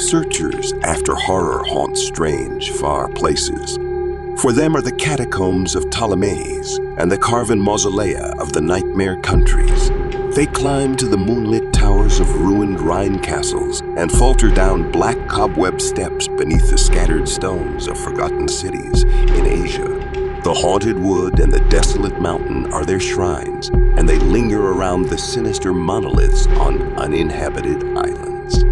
Searchers after horror haunt strange, far places. For them are the catacombs of Ptolemais and the carven mausolea of the nightmare countries. They climb to the moonlit towers of ruined Rhine castles and falter down black cobweb steps beneath the scattered stones of forgotten cities in Asia. The haunted wood and the desolate mountain are their shrines, and they linger around the sinister monoliths on uninhabited islands.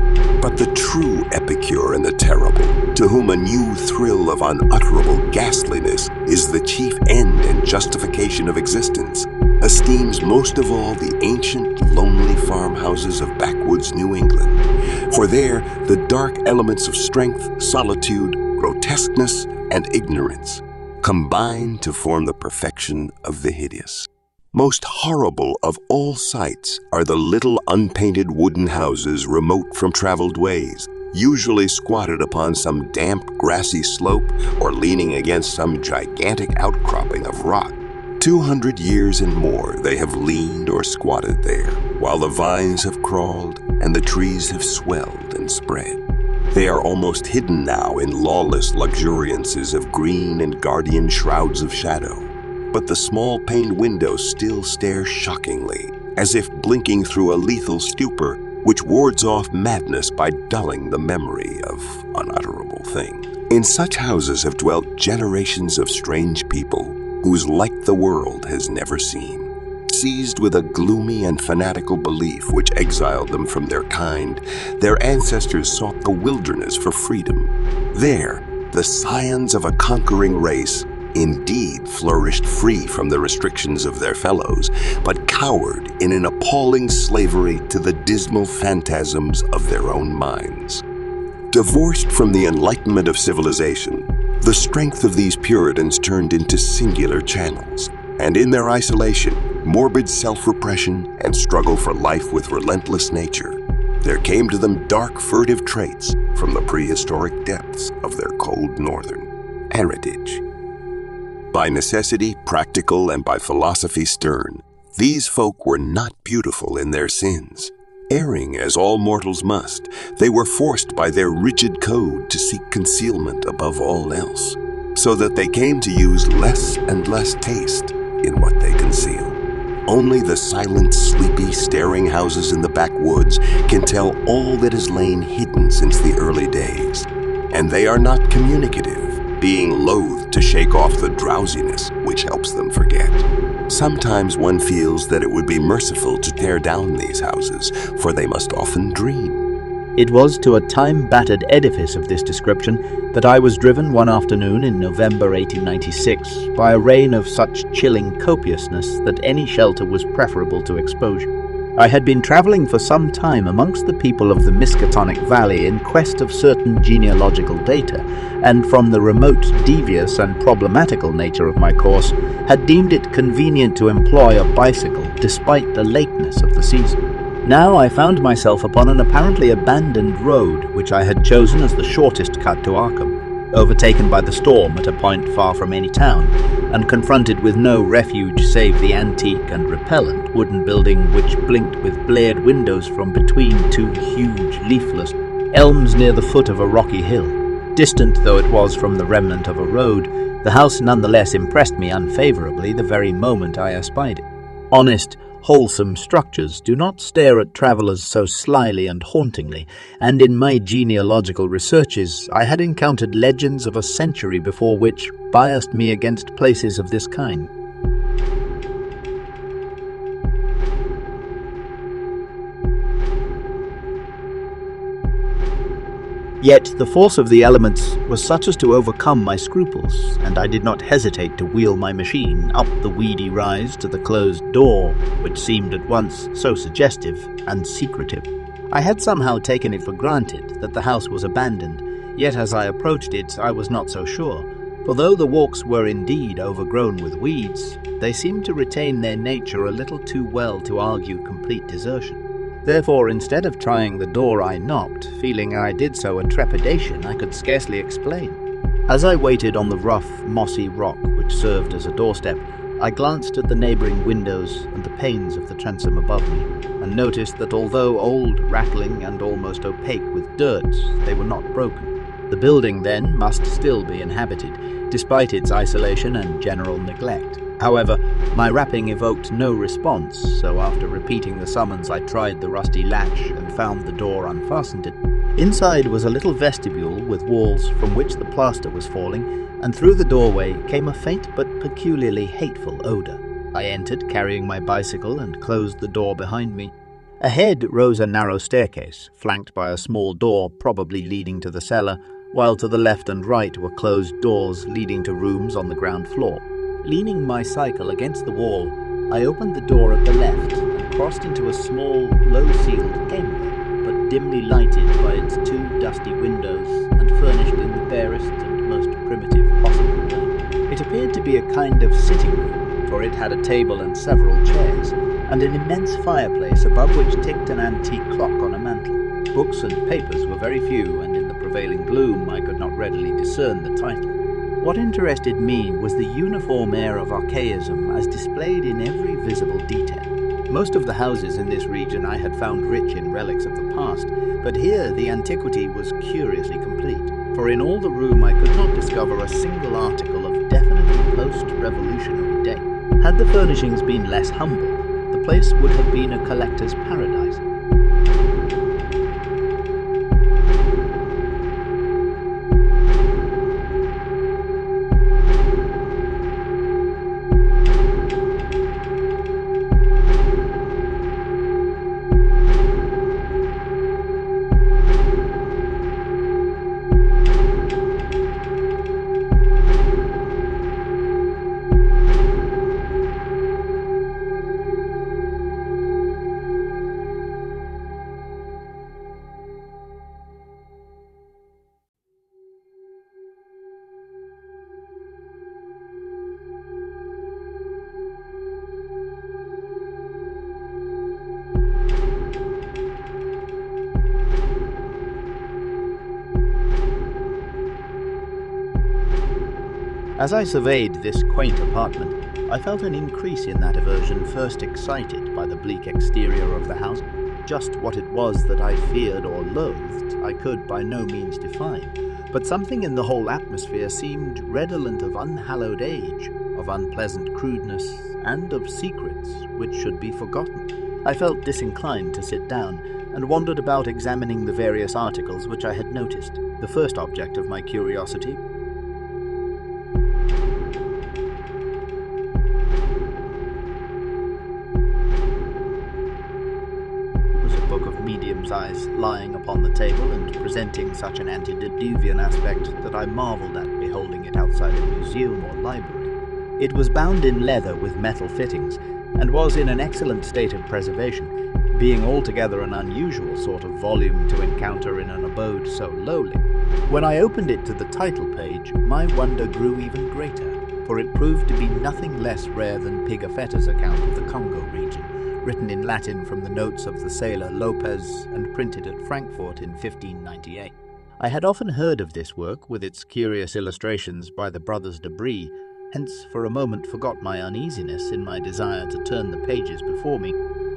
But the true epicure and the terrible, to whom a new thrill of unutterable ghastliness is the chief end and justification of existence, esteems most of all the ancient, lonely farmhouses of backwoods New England. For there, the dark elements of strength, solitude, grotesqueness, and ignorance combine to form the perfection of the hideous. Most horrible of all sights are the little unpainted wooden houses remote from traveled ways, usually squatted upon some damp, grassy slope or leaning against some gigantic outcropping of rock. 200 years and more they have leaned or squatted there, while the vines have crawled and the trees have swelled and spread. They are almost hidden now in lawless luxuriances of green and guardian shrouds of shadow. But the small paned windows still stare shockingly, as if blinking through a lethal stupor which wards off madness by dulling the memory of unutterable things. In such houses have dwelt generations of strange people whose like the world has never seen. Seized with a gloomy and fanatical belief which exiled them from their kind, their ancestors sought the wilderness for freedom. There, the scions of a conquering race indeed flourished free from the restrictions of their fellows, but cowered in an appalling slavery to the dismal phantasms of their own minds. Divorced from the enlightenment of civilization, the strength of these Puritans turned into singular channels, and in their isolation, morbid self-repression, and struggle for life with relentless nature, there came to them dark, furtive traits from the prehistoric depths of their cold northern heritage. By necessity practical and by philosophy stern, these folk were not beautiful in their sins. Erring as all mortals must, they were forced by their rigid code to seek concealment above all else, so that they came to use less and less taste in what they conceal. Only the silent, sleepy, staring houses in the backwoods can tell all that has lain hidden since the early days, and they are not communicative, being loath to shake off the drowsiness which helps them forget. Sometimes one feels that it would be merciful to tear down these houses, for they must often dream. It was to a time-battered edifice of this description that I was driven one afternoon in November 1896 by a rain of such chilling copiousness that any shelter was preferable to exposure. I had been travelling for some time amongst the people of the Miskatonic Valley in quest of certain genealogical data, and from the remote, devious and problematical nature of my course, had deemed it convenient to employ a bicycle despite the lateness of the season. Now I found myself upon an apparently abandoned road which I had chosen as the shortest cut to Artyom, overtaken by the storm at a point far from any town, and confronted with no refuge save the antique and repellent wooden building which blinked with blared windows from between two huge, leafless elms near the foot of a rocky hill. Distant though it was from the remnant of a road, the house nonetheless impressed me unfavorably the very moment I espied it. Honest, wholesome structures do not stare at travellers so slyly and hauntingly, and in my genealogical researches I had encountered legends of a century before which biased me against places of this kind. Yet the force of the elements was such as to overcome my scruples, and I did not hesitate to wheel my machine up the weedy rise to the closed door, which seemed at once so suggestive and secretive. I had somehow taken it for granted that the house was abandoned, yet as I approached it I was not so sure, for though the walks were indeed overgrown with weeds, they seemed to retain their nature a little too well to argue complete desertion. Therefore, instead of trying the door, I knocked, feeling I did so a trepidation I could scarcely explain. As I waited on the rough, mossy rock which served as a doorstep, I glanced at the neighbouring windows and the panes of the transom above me. and noticed that although old, rattling, and almost opaque with dirt, they were not broken. The building, then, must still be inhabited, despite its isolation and general neglect. However, my rapping evoked no response, so after repeating the summons I tried the rusty latch and found the door unfastened. Inside was a little vestibule with walls from which the plaster was falling, and through the doorway came a faint but peculiarly hateful odour. I entered, carrying my bicycle, and closed the door behind me. Ahead rose a narrow staircase, flanked by a small door probably leading to the cellar, while to the left and right were closed doors leading to rooms on the ground floor. Leaning my cycle against the wall, I opened the door at the left and crossed into a small, low-ceiled chamber, but dimly lighted by its two dusty windows and furnished in the barest and most primitive possible way. It appeared to be a kind of sitting room, for it had a table and several chairs, and an immense fireplace above which ticked an antique clock on a mantel. Books and papers were very few, and in the prevailing gloom I could not readily discern the title. What interested me was the uniform air of archaism as displayed in every visible detail. Most of the houses in this region I had found rich in relics of the past, but here the antiquity was curiously complete, for in all the room I could not discover a single article of definitely post-revolutionary date. Had the furnishings been less humble, the place would have been a collector's paradise. As I surveyed this quaint apartment, I felt an increase in that aversion first excited by the bleak exterior of the house. Just what it was that I feared or loathed, I could by no means define, but something in the whole atmosphere seemed redolent of unhallowed age, of unpleasant crudeness, and of secrets which should be forgotten. I felt disinclined to sit down, and wandered about examining the various articles which I had noticed. The first object of my curiosity medium's eyes lying upon the table and presenting such an antediluvian aspect that I marvelled at beholding it outside a museum or library. It was bound in leather with metal fittings, and was in an excellent state of preservation, being altogether an unusual sort of volume to encounter in an abode so lowly. When I opened it to the title page, my wonder grew even greater, for it proved to be nothing less rare than Pigafetta's account of the Congo region, written in Latin from the notes of the sailor Lopez and printed at Frankfurt in 1598. I had often heard of this work, with its curious illustrations by the brothers Debris, hence for a moment forgot my uneasiness in my desire to turn the pages before me.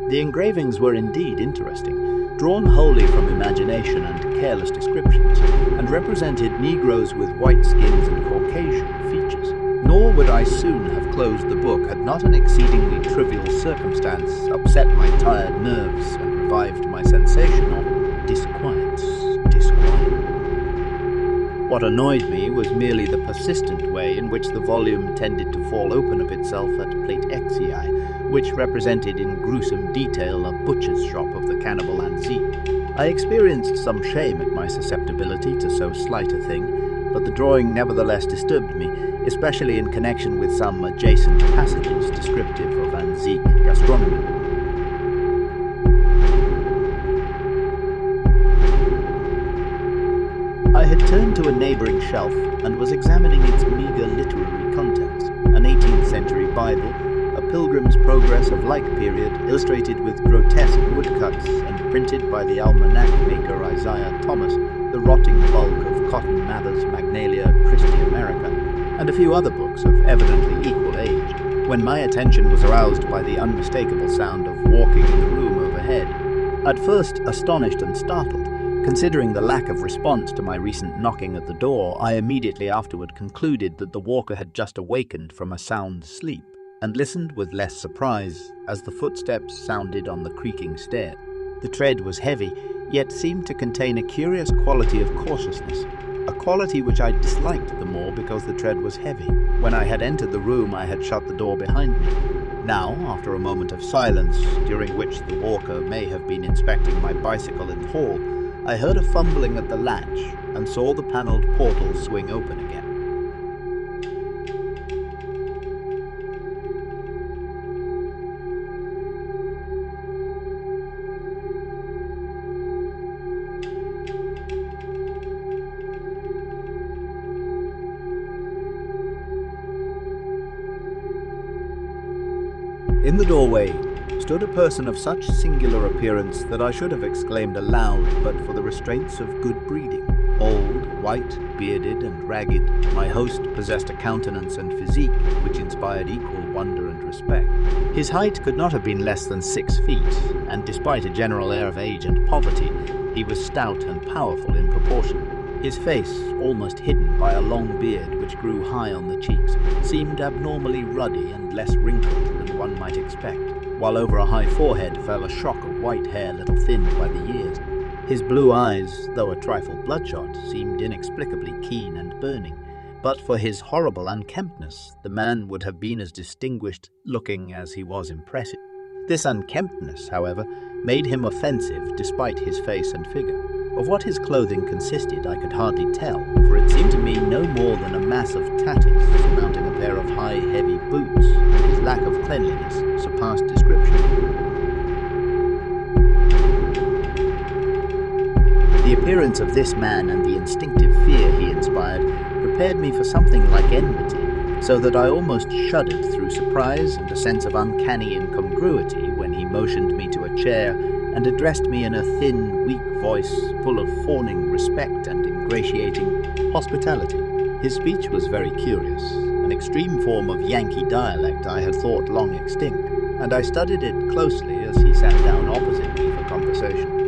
The engravings were indeed interesting, drawn wholly from imagination and careless descriptions, and represented Negroes with white skins and Caucasian features. Nor would I soon have closed the book had not an exceedingly trivial circumstance upset my tired nerves and revived my sensation of disquiet. What annoyed me was merely the persistent way in which the volume tended to fall open of itself at plate XEI, which represented in gruesome detail a butcher's shop of the cannibal Anzique. I experienced some shame at my susceptibility to so slight a thing, but the drawing nevertheless disturbed me, especially in connection with some adjacent passages descriptive of Anzique gastronomy. I had turned to a neighbouring shelf and was examining its meagre literary contents: an 18th century Bible, a Pilgrim's Progress of like period, illustrated with grotesque woodcuts and printed by the almanac maker Isaiah Thomas, the rotting bulk of Cotton Mather's Magnalia Christi America, and a few other books of evidently equal age, when my attention was aroused by the unmistakable sound of walking in the room over overhead. At first astonished and startled, considering the lack of response to my recent knocking at the door, I immediately afterward concluded that the walker had just awakened from a sound sleep, and listened with less surprise as the footsteps sounded on the creaking stair. The tread was heavy, yet seemed to contain a curious quality of cautiousness, a quality which I disliked the more because the tread was heavy. When I had entered the room, I had shut the door behind me. Now, after a moment of silence, during which the walker may have been inspecting my bicycle in the hall, I heard a fumbling at the latch and saw the panelled portal swing open again. In the doorway stood a person of such singular appearance that I should have exclaimed aloud but for the restraints of good breeding. Old, white, bearded, and ragged, my host possessed a countenance and physique which inspired equal wonder and respect. His height could not have been less than 6 feet, and despite a general air of age and poverty, he was stout and powerful in proportion. His face, almost hidden by a long beard which grew high on the cheeks, seemed abnormally ruddy and less wrinkled than one might expect, while over a high forehead fell a shock of white hair little thinned by the years. His blue eyes, though a trifle bloodshot, seemed inexplicably keen and burning, but for his horrible unkemptness, the man would have been as distinguished-looking as he was impressive. This unkemptness, however, made him offensive despite his face and figure. Of what his clothing consisted I could hardly tell, for it seemed to me no more than a mass of tatters surmounting a pair of high, heavy boots, and his lack of cleanliness surpassed description. The appearance of this man and the instinctive fear he inspired prepared me for something like enmity, so that I almost shuddered through surprise and a sense of uncanny incongruity when he motioned me to a chair and addressed me in a thin, weak voice full of fawning respect and ingratiating hospitality. His speech was very curious, an extreme form of Yankee dialect I had thought long extinct, and I studied it closely as he sat down opposite me for conversation.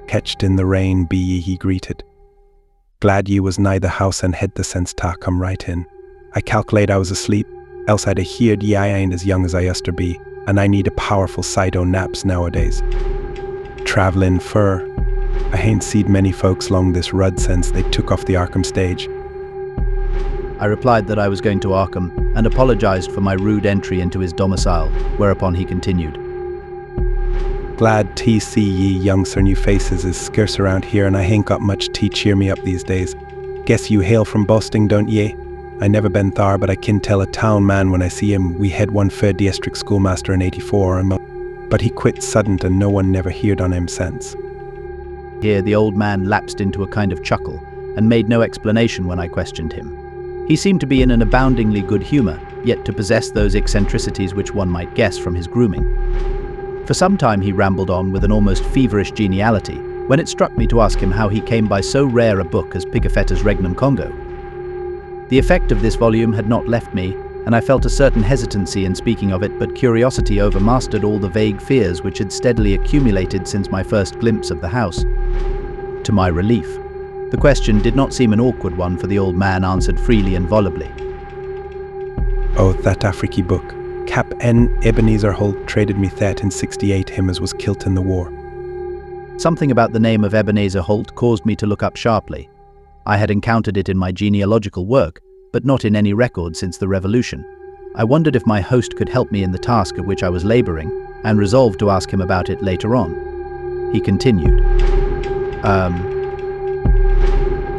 Catched in the rain be ye, he greeted. Glad ye was nigh the house and had the sense ta come right in. I calculate I was asleep, else I'd a heerd ye I ain't as young as I uster be, and I need a powerful sight o' naps nowadays. Travellin' fur. I hain't seed many folks long this rud since they took off the Arkham stage. I replied that I was going to Arkham and apologized for my rude entry into his domicile, whereupon he continued. Glad to see ye youngster new faces is scarce around here, and I hain't got much tea cheer me up these days. Guess you hail from Bosting, don't ye? I never been thar, but I kin tell a town man when I see him. We had one fair district schoolmaster in '84, but he quit sudden and no one never heard on him since. Here the old man lapsed into a kind of chuckle and made no explanation when I questioned him. He seemed to be in an aboundingly good humor, yet to possess those eccentricities which one might guess from his grooming. For some time he rambled on with an almost feverish geniality, when it struck me to ask him how he came by so rare a book as Pigafetta's Regnum Congo. The effect of this volume had not left me, and I felt a certain hesitancy in speaking of it, but curiosity overmastered all the vague fears which had steadily accumulated since my first glimpse of the house. To my relief, the question did not seem an awkward one, for the old man answered freely and volubly. Oh, that Afriky book. Cap N. Ebenezer Holt traded me that in '68, him as was kilt in the war. Something about the name of Ebenezer Holt caused me to look up sharply. I had encountered it in my genealogical work, but not in any record since the Revolution. I wondered if my host could help me in the task at which I was laboring, and resolved to ask him about it later on. He continued.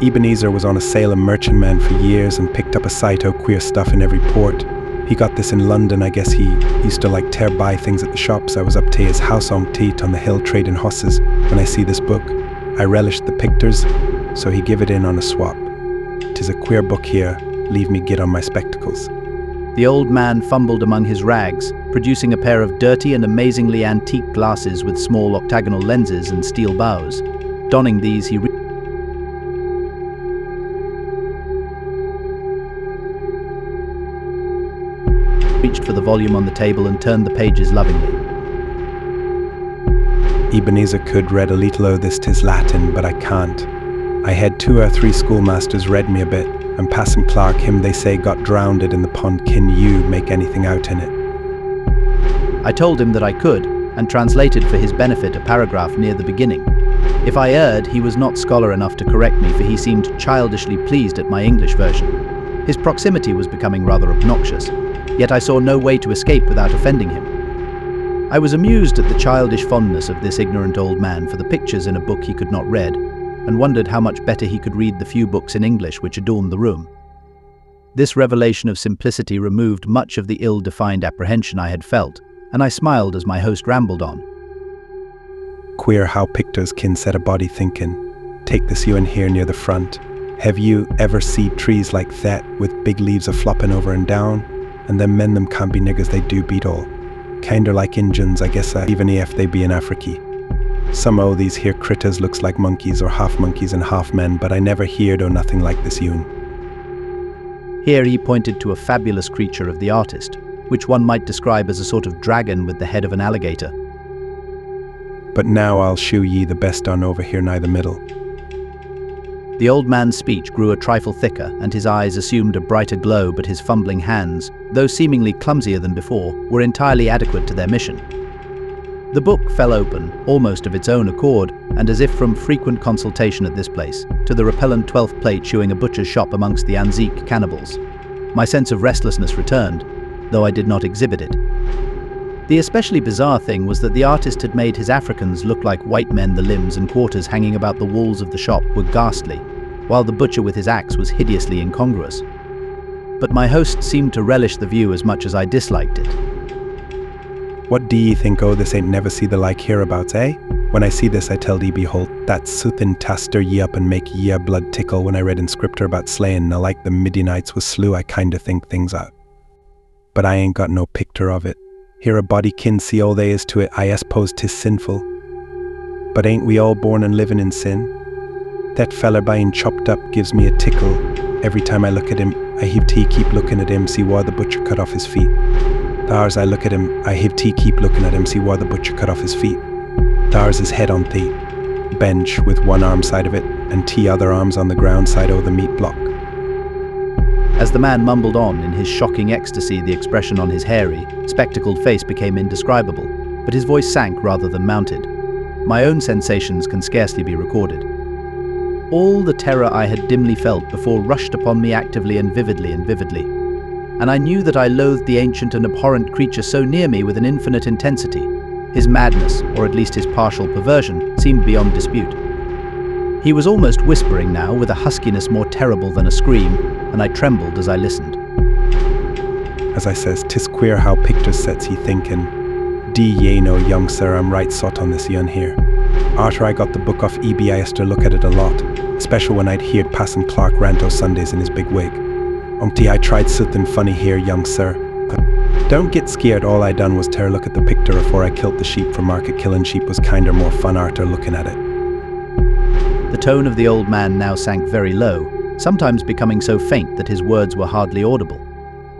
Ebenezer was on a Salem merchantman for years and picked up a sight o' queer stuff in every port. He got this in London. I guess he used to like tear buy things at the shops. I was up to his house on Teat on the hill trading horses when I see this book. I relished the pictures, so he give it in on a swap. 'Tis a queer book here, leave me get on my spectacles. The old man fumbled among his rags, producing a pair of dirty and amazingly antique glasses with small octagonal lenses and steel bows. Donning these, he reached for the volume on the table and turned the pages lovingly. Ebenezer could read a little o' this 'tis Latin, but I can't. I had 2 or 3 schoolmasters read me a bit, and Passon Clark him they say got drowned in the pond. Can you make anything out in it? I told him that I could, and translated for his benefit a paragraph near the beginning. If I erred, he was not scholar enough to correct me, for he seemed childishly pleased at my English version. His proximity was becoming rather obnoxious, yet I saw no way to escape without offending him. I was amused at the childish fondness of this ignorant old man for the pictures in a book he could not read, and wondered how much better he could read the few books in English which adorned the room. This revelation of simplicity removed much of the ill-defined apprehension I had felt, and I smiled as my host rambled on. Queer how pictures can set a body thinking. Take this you in here near the front. Have you ever seen trees like that with big leaves a flopping over and down? And them men them can't be niggers, they do beat all. Kinder like Injuns, I guess, even if they be in Africa. Some o' these here critters looks like monkeys or half monkeys and half men, but I never heard o' nothing like this yoon. Here he pointed to a fabulous creature of the artist, which one might describe as a sort of dragon with the head of an alligator. But now I'll shew ye the best on over here nigh the middle. The old man's speech grew a trifle thicker, and his eyes assumed a brighter glow, but his fumbling hands, though seemingly clumsier than before, were entirely adequate to their mission. The book fell open, almost of its own accord, and as if from frequent consultation at this place, to the repellent 12th plate chewing a butcher's shop amongst the Anzique cannibals. My sense of restlessness returned, though I did not exhibit it. The especially bizarre thing was that the artist had made his Africans look like white men. The limbs and quarters hanging about the walls of the shop were ghastly, while the butcher with his axe was hideously incongruous. But my host seemed to relish the view as much as I disliked it. What do ye think o' this ain't never see the like hereabouts, eh? When I see this I tell thee, behold, that soothin' ta stir ye up and make ye blood tickle. When I read in scripture about slaying, na like the Midianites was slew, I kinda think things out. But I ain't got no picture of it. Here a body kin see all they is to it, I suppose 'tis sinful. But ain't we all born and living in sin? That feller being chopped up gives me a tickle. Every time I look at him, I heave tea keep looking at him, see why the butcher cut off his feet. Thars I look at him, I heave tea keep looking at him, see why the butcher cut off his feet. Thars his head on the bench with one arm side of it, and t other arms on the ground side o' the meat block. As the man mumbled on in his shocking ecstasy, the expression on his hairy, spectacled face became indescribable, but his voice sank rather than mounted. My own sensations can scarcely be recorded. All the terror I had dimly felt before rushed upon me actively and vividly, and I knew that I loathed the ancient and abhorrent creature so near me with an infinite intensity. His madness, or at least his partial perversion, seemed beyond dispute. He was almost whispering now, with a huskiness more terrible than a scream, and I trembled as I listened. As I says, 'tis queer how pictures sets ye thinking. Dee ye know, young sir, I'm right sot on this yun here. Arter I got the book off EB, I used to look at it a lot, especially when I'd heard Passon Clark rant o' Sundays in his big wig. I tried something funny here, young sir. Don't get scared, all I done was tear a look at the picture afore I killed the sheep for market. Killing sheep was kinder more fun arter looking at it. The tone of the old man now sank very low, sometimes becoming so faint that his words were hardly audible.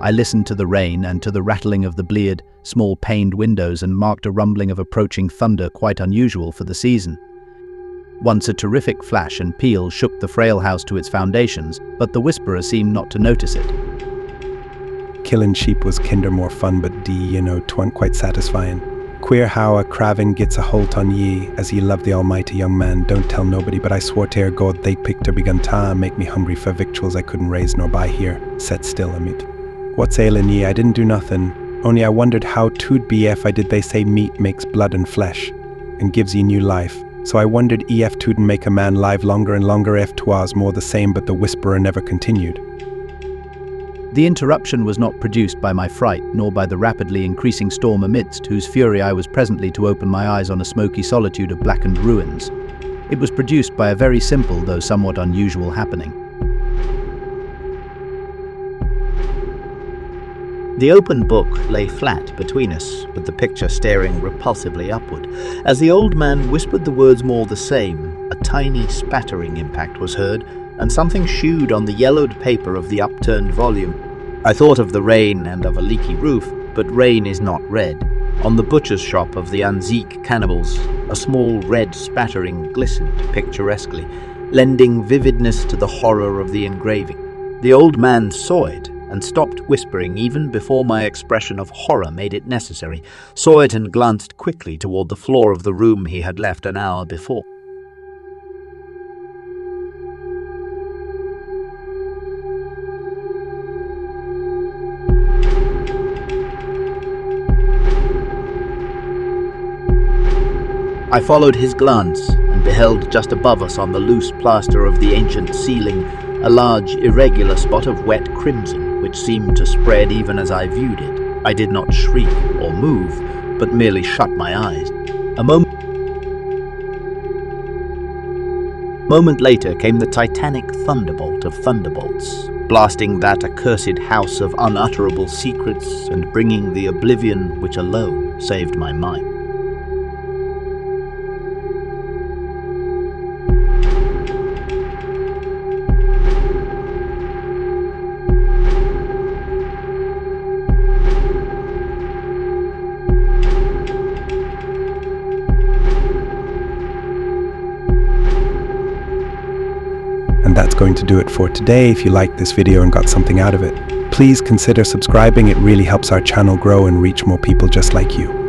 I listened to the rain and to the rattling of the bleared, small paned windows and marked a rumbling of approaching thunder quite unusual for the season. Once a terrific flash and peal shook the frail house to its foundations, but the whisperer seemed not to notice it. Killing sheep was kinder more fun, but twa'n't quite satisfying. Queer how a craven gets a holt on ye, as ye love the almighty young man. Don't tell nobody, but I swore to God they picture begun ta make me hungry for victuals I couldn't raise nor buy here. Set still a meat. What's ailing ye? I didn't do nothing. Only I wondered how 'twould be if I did they say meat makes blood and flesh, and gives ye new life. So I wondered if Tuden make a man live longer and longer if 'twas more the same, but the whisperer never continued. The interruption was not produced by my fright, nor by the rapidly increasing storm amidst whose fury I was presently to open my eyes on a smoky solitude of blackened ruins. It was produced by a very simple, though somewhat unusual happening. The open book lay flat between us, with the picture staring repulsively upward. As the old man whispered the words more the same, a tiny spattering impact was heard, and something shooed on the yellowed paper of the upturned volume. I thought of the rain and of a leaky roof, but rain is not red. On the butcher's shop of the Anzik cannibals, a small red spattering glistened picturesquely, lending vividness to the horror of the engraving. The old man saw it and stopped whispering even before my expression of horror made it necessary, saw it and glanced quickly toward the floor of the room he had left an hour before. I followed his glance and beheld just above us on the loose plaster of the ancient ceiling a large, irregular spot of wet crimson, which seemed to spread even as I viewed it. I did not shriek or move, but merely shut my eyes. A moment later came the titanic thunderbolt of thunderbolts, blasting that accursed house of unutterable secrets and bringing the oblivion which alone saved my mind. And that's going to do it for today. If you liked this video and got something out of it, please consider subscribing. It really helps our channel grow and reach more people just like you.